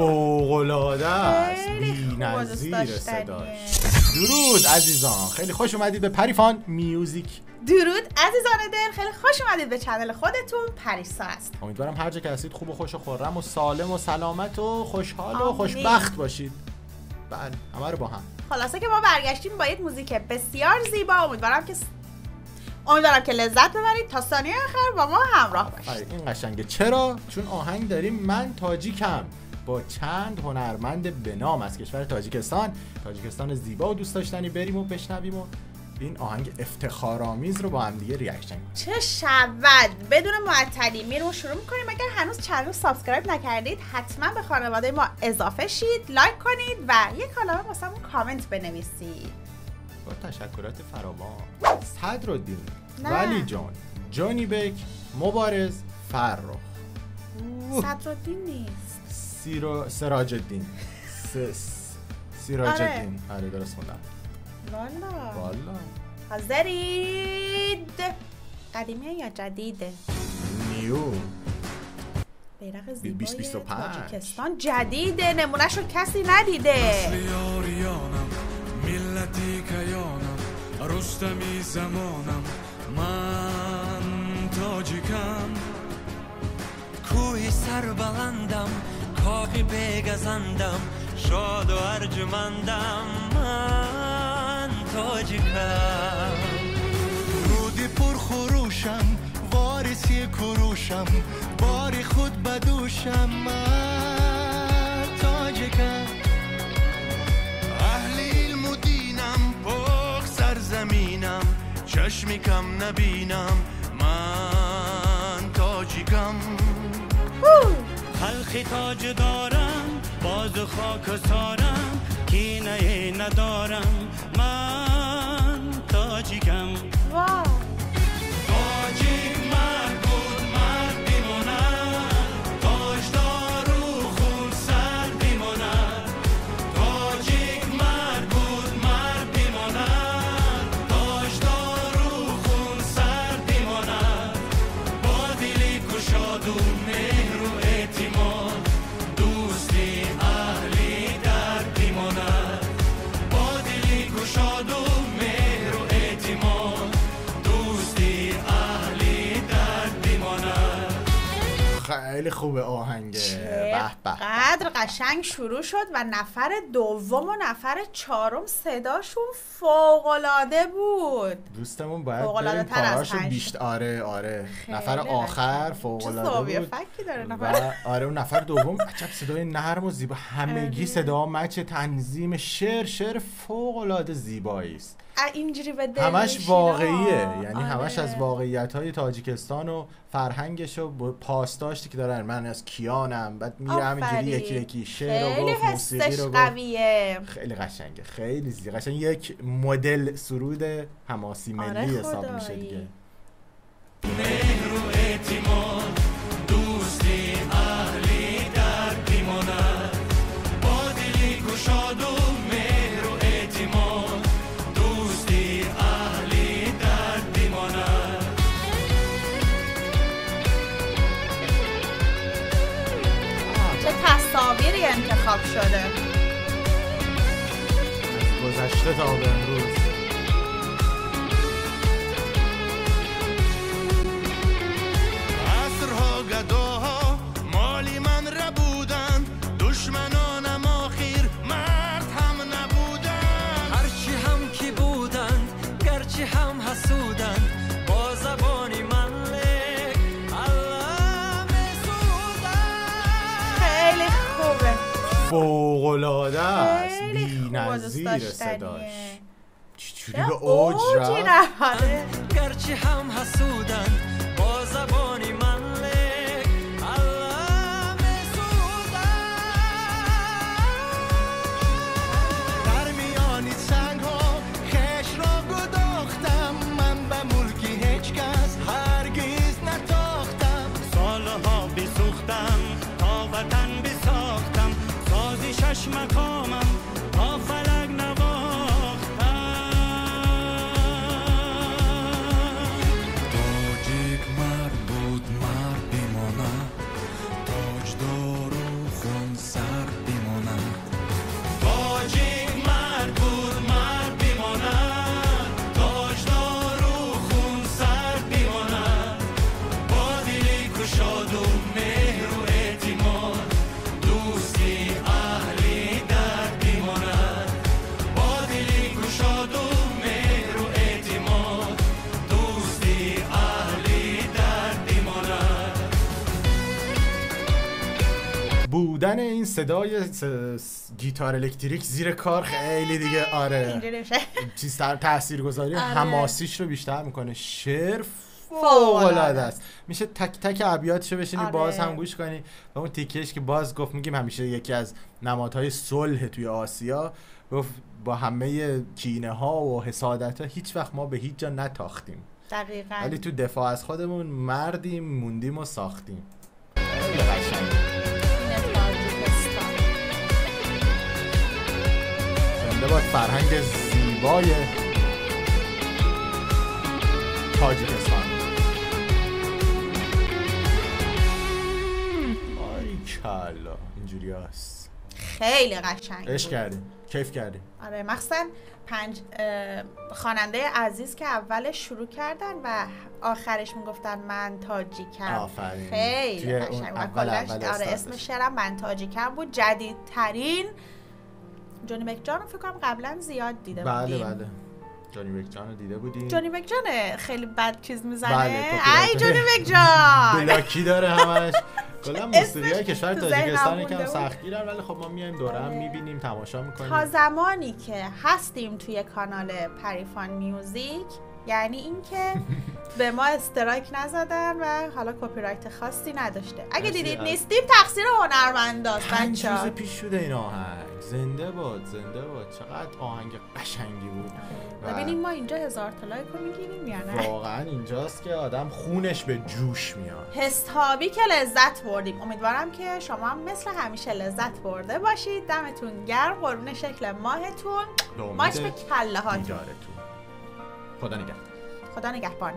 فوق‌العاده است، بی‌نظیر صداش. درود عزیزان، خیلی خوش اومدید به پریفان میوزیک. درود عزیزان دل، خیلی خوش اومدید به چنل خودتون پریسا است. امیدوارم هر جا که هستید خوب و خوش و خرم و سالم و سلامت و خوشحال و خوشبخت باشید. بله، همه رو با هم. خلاصه که ما برگشتیم با یک موزیک بسیار زیبا. امیدوارم که لذت ببرید. تا ثانیه آخر با ما همراه باشید. این قشنگه. چرا؟ چون آهنگ داریم من تاجیکم با چند هنرمند به نام از کشور تاجیکستان زیبا و دوست داشتنی بریم و بشنویم و این آهنگ افتخارآمیز رو با هم دیگه ریاکشن کنیم. چه شود بدون معطلی میریم شروع می‌کنیم. اگر هنوز چنل رو سابسکرایب نکردید حتما به خانواده ما اضافه شید، لایک کنید و یک کلمه واسمون کامنت بنویسید. با تشکرات فراوان. صدرالدین، ولی جان، جانی بک، مبارز، فرخ. صدرالدین نیست. سراج الدین. سراج الدین. آره درست خوندم. والا حاضرید؟ قدیمیه یا جدیده؟ نیو. بیرق زیبای تاجیکستان جدیده، نمونهشو کسی ندیده. ملتی کیانم، رستمی زمانم، من تاجیکم. کوهی سربلندم، کاخی بگزندم، شاد و ارجمندم، من تاجیکم. رودی پر خروشم، وارثی کروشم، باری خود بدوشم، من تاجیکم. اهل علم و دینم، پاک سرزمینم، چشمی کم نبینم، من تاجیکم. خلقی تاج دارم، باز خاک سارم، کینه ندارم، من تاجیکم. تاجیک مرد بود، مرد بیماند، تاجدار و خون سر بیماند. تاجیک مرد بود، مرد بیماند، تاجدار و خون سر بیماند. با دلی گشاد و مهر و اعتماد، دوستی اهلی در بیماند. با دلی گشاد و مهر و اعتماد، دوستی اهلی در بیماند. خیلی خوبه آهنگه. به به. قدر قشنگ شروع شد و نفر دوم و نفر چهارم صداشون فوق‌العاده بود. دوستمون باید بریم کاراشو بیشتر. آره نفر آخر فوق‌العاده بود. داره و آره اون نفر دوم عجب صدای نرم و زیبا، همگی صدا مچ، تنظیم، شعر فوق‌العاده زیبایی است. اینجوری به دل همش واقعیه، یعنی همش از واقعیت‌های تاجیکستان و فرهنگش و پاسداشتی که دارن. من از کیانم، بعد میره همینجوری یکی یکی شعر رو گفت، موسیقی رو گفت. خیلی قشنگه، خیلی قشنگ. یک مدل سرود حماسی ملی حساب میشه دیگه. مهر و اعتماد، دوستی اهلی در بیماند. با دلی گشاد و مهر و اعتماد، دوستی اهلی در بیماند. چه تصاویری انتخاب شده گذشته تا به امروز. عصرها گداها مالی من ربودن، دشمنانم آخر مرد هم نبودن. هرچی هم کی بودن، گرچه هم حسودن، با زبانی من لک علم سودن. خیلی خوبه، فوق‌العاده است، بی‌نظیر صداش. چجوری به اوج رفت. گرچه هم حسودن، با زبانی من لک علم سودن. در میانی سنگ ها خش را گداختم، من به ملکی هیچ کس هرگز نتاختم. سالها بیسوختم تا وطن بساختم، سازی شش مقامم تا فلک نواختم. تاجیک مرد بود، مرد بیمانه، تاجدار و خون سر بودن این صدای گیتار الکتریک زیر کار خیلی دیگه آره چیز تاثیرگذاری حماسیش رو بیشتر میکنه. شعر فوق‌العاده است. میشه تک تک ابیاتشو بشینی باز هم گوش کنی و اون تیکش که باز گفت میگیم همیشه یکی از نمادهای صلح توی آسیا، گفت با همه کینه ها و حسادت ها هیچ وقت ما به هیچ جا نتاختیم. دقیقاً. ولی تو دفاع از خودمون مردیم، موندیم و ساختیم. خیلی قشنگه. زنده باد فرهنگ زیبای تاجیکستان. آریکالا اینجوری هست. خیلی قشنگ. عشق کردیم، کیف کردیم. آره مخصوصا خواننده عزیز که اولش شروع کردن و آخرش میگفتن من تاجیکم. آفرین. خیلی قشنگ. آره اسم شعرم من تاجیکم بود. جدیدترین جونی بک جان رو فکر کنم قبلا زیاد دیده بودیم. بله جونی بک جان رو دیده بودیم. جونی بک جان خیلی بد چیز میزنه. بله ای جونی بک جان بلاکی داره همش. کلا موسیقی کشور تاجیکستان یکم سختگیرن، ولی خب ما میایم دوره هم میبینیم، تماشا میکنیم. تا زمانی که هستیم توی کانال پریفان میوزیک، یعنی اینکه به ما استرایک نزدن و حالا کپی رایت خاصی نداشته. اگه دیدید نیستیم تقصیر هنرمنداست بچه‌ها. 5 روز پیش شده این آهنگ. زنده باد زنده باد. چقدر آهنگ قشنگی بود. ببینیم ما اینجا 1000 تا لایک رو میگیریم یا نه. واقعا اینجاست که آدم خونش به جوش میاد. حسابی که لذت بردیم. امیدوارم که شما هم مثل همیشه لذت برده باشید. دمتون گرم. قربون شکل ماهتون. ماچ به کله هاتون. خدا نگهدار. خدا نگهبان.